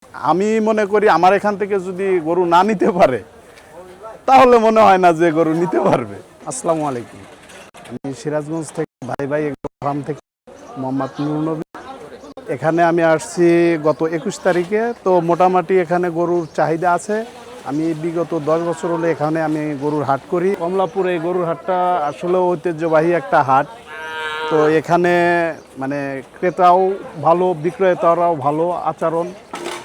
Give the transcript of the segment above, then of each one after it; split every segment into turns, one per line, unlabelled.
আমি মনে করি আমার এখান থেকে যদি গরু না নিতে পারে তাহলে মনে হয় না যে গরু নিতে পারবে। আসসালামু আলাইকুম, আমি সিরাজগঞ্জ থেকে ভাই ভাই ফার্ম থেকে মোহাম্মদ নুরুল নবী। এখানে আমি আসছি গত 21 তারিখে। তো মোটামুটি এখানে গরুর চাহিদা আছে। আমি বিগত 10 বছর হলে এখানে আমি গরুর হাট করি। কমলাপুরে এই গরুর হাটটা আসলে ঐতিহ্যবাহী একটা হাট। তো এখানে মানে ক্রেতাও ভালো, বিক্রেতারাও ভালো আচরণ।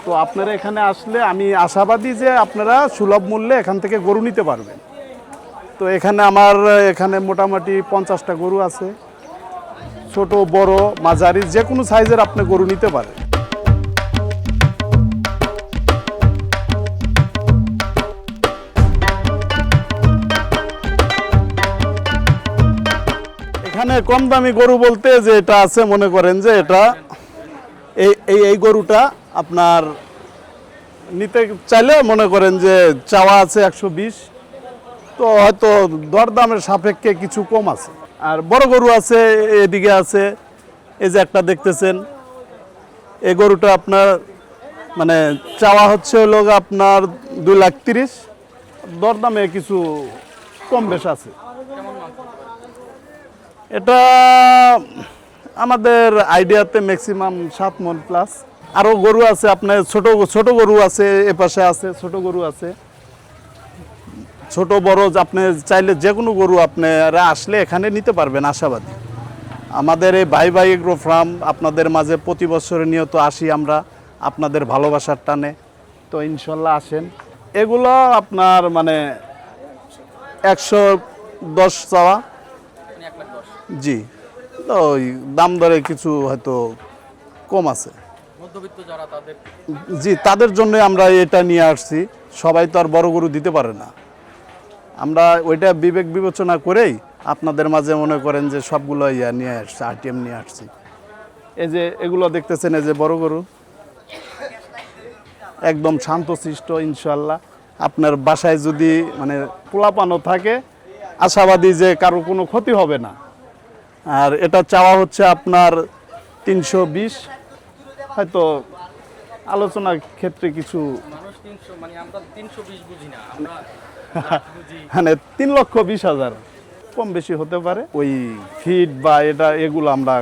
তো আপনারা এখানে আসলে আমি আশাবাদী যে আপনারা সুলভ মূল্যে এখান থেকে গরু নিতে পারবেন। তো এখানে আমার এখানে মোটামুটি 50টা গরু আছে, ছোট বড় মাঝারি যে কোনো সাইজের আপনি গরু নিতে পারেন। এখানে কম দামি গরু বলতে যে এটা আছে, মনে করেন যে এটা এই গরুটা আপনার নিতে চাইলে মনে করেন যে চাওয়া আছে 120, তো হয়তো দরদামের সাপেক্ষে কিছু কম আছে। আর বড় গরু আছে, এদিকে আছে, এই যে একটা দেখতেছেন, এই গরুটা আপনার মানে চাওয়া হচ্ছে হলো আপনার 2,30,000, দরদামে কিছু কম বেশ আছে। এটা আমাদের আইডিয়াতে ম্যাক্সিমাম 7 মণ প্লাস। আরও গরু আছে আপনার, ছোট ছোট গরু আছে, এপাশে আছে ছোট গরু আছে, ছোট বড় আপনি চাইলে যে কোনো গরু আপনারা আসলে এখানে নিতে পারবেন আশাবাদী। আমাদের এই ভাই ভাই এগ্রো ফার্ম আপনাদের মাঝে প্রতি বছর নিয়ত আসি আমরা আপনাদের ভালোবাসার টানে। তো ইনশাল্লাহ আসেন। এগুলো আপনার মানে 110 চাওয়া, জি। তো ওই দাম দরে কিছু হয়তো কম আছে, জি, তাদের জন্য আমরা এটা নিয়ে আসছি। সবাই তো আর বড় গরু দিতে পারে না। আমরা ওইটা বিবেক বিবেচনা করেই আপনাদের মাঝে মনে করেন যে সবগুলো নিয়ে আসছি, আরটিএম নিয়ে আসছি। এই যে এগুলো দেখতেছেন, এই যে বড় গরু একদম শান্তশিষ্ট। ইনশাল্লাহ আপনার বাসায় যদি মানে পোলাপানো থাকে, আশাবাদী যে কারো কোনো ক্ষতি হবে না। আর এটা চাওয়া হচ্ছে আপনার 320, হয়তো আলোচনার ক্ষেত্রে কিছু মানে 3,20,000 কম বেশি হতে পারে। ওই ফিড বা এটা এগুলো আমরা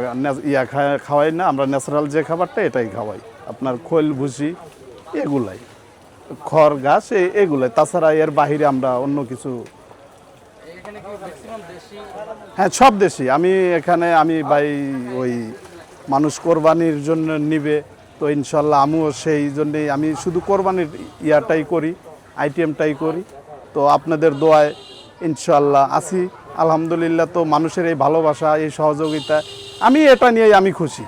খাওয়াই না, আমরা ন্যাচারাল যে খাবারটা এটাই খাওয়াই, আপনার খোল ভুসি এগুলাই, খড় ঘাস এগুলাই। তাছাড়া এর বাহিরে আমরা অন্য কিছু, হ্যাঁ সব দেশি। আমি ভাই ওই মানুষ কোরবানির জন্য নিবে, তো ইনশাল্লাহ আমিও সেই জন্যেই আমি শুধু কোরবানির ইয়াটাই করি, আইটেমটাই করি। তো আপনাদের দোয়ায় ইনশাল্লাহ আছি আলহামদুলিল্লাহ। তো মানুষের এই ভালোবাসা, এই সহযোগিতা, আমি এটা নিয়েই আমি খুশি।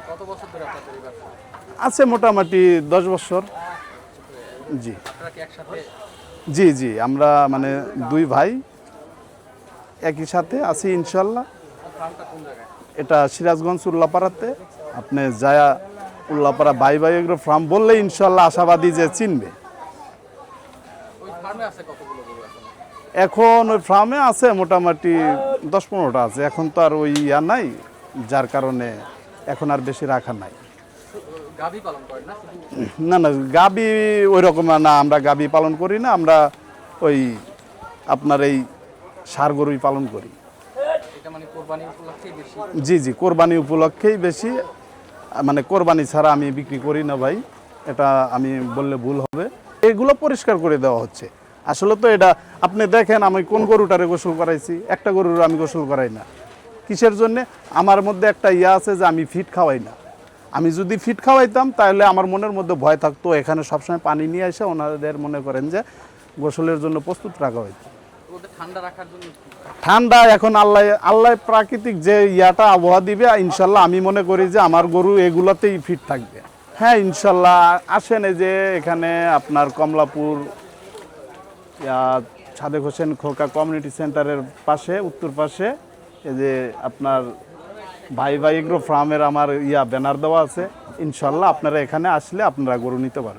আছে মোটামুটি 10 বছর, জি। জি জি, আমরা মানে দুই ভাই একই সাথে আছি ইনশাল্লাহ। এটা সিরাজগঞ্জ উল্লাপাড়াতে। আপনি যায়া উল্লাপাড়া ভাই ভাই এগুলো ফার্ম বললে ইনশাল্লাহ আশাবাদী যে চিনবে। এখন ওই ফার্মে আছে মোটামুটি 10-15টা আছে। এখন তো আর ওই নাই, যার কারণে এখন আর বেশি রাখা নাই। না না, গাবি ওই রকম না, আমরা গাবি পালন করি না। আমরা ওই আপনার এই ষাঁড় গরুই পালন করি। জি জি, কোরবানি উপলক্ষেই বেশি, মানে কোরবানি ছাড়া আমি বিক্রি করি না ভাই, এটা আমি বললে ভুল হবে। এগুলো পরিষ্কার করে দেওয়া হচ্ছে। আসলে তো এটা আপনি দেখেন, আমি কোন গরুটারে গোসল করাইছি, একটা গরুর আমি গোসল করাই না। কিসের জন্যে? আমার মধ্যে একটা আছে যে আমি ফিট খাওয়াই না। আমি যদি ফিট খাওয়াইতাম তাহলে আমার মনের মধ্যে ভয় থাকতো, এখানে সবসময় পানি নিয়ে এসে ওনাদের মনে করেন যে গোসলের জন্য প্রস্তুত রাখা হইতো। ঠান্ডা এখন আল্লাহ প্রাকৃতিক যে আবহাওয়া দিবে ইনশাল্লাহ, আমি মনে করি যে আমার গরু এগুলাতেই ফিট থাকবে। হ্যাঁ ইনশাল্লাহ আসেন। এই যে এখানে আপনার কমলাপুর সাদেক হোসেন খোকা কমিউনিটি সেন্টারের পাশে, উত্তর পাশে, এই যে আপনার ভাই ভাই এগ্রো ফার্মের আমার ব্যানার দেওয়া আছে। ইনশাল্লাহ আপনারা এখানে আসলে আপনারা গরু নিতে পারবেন।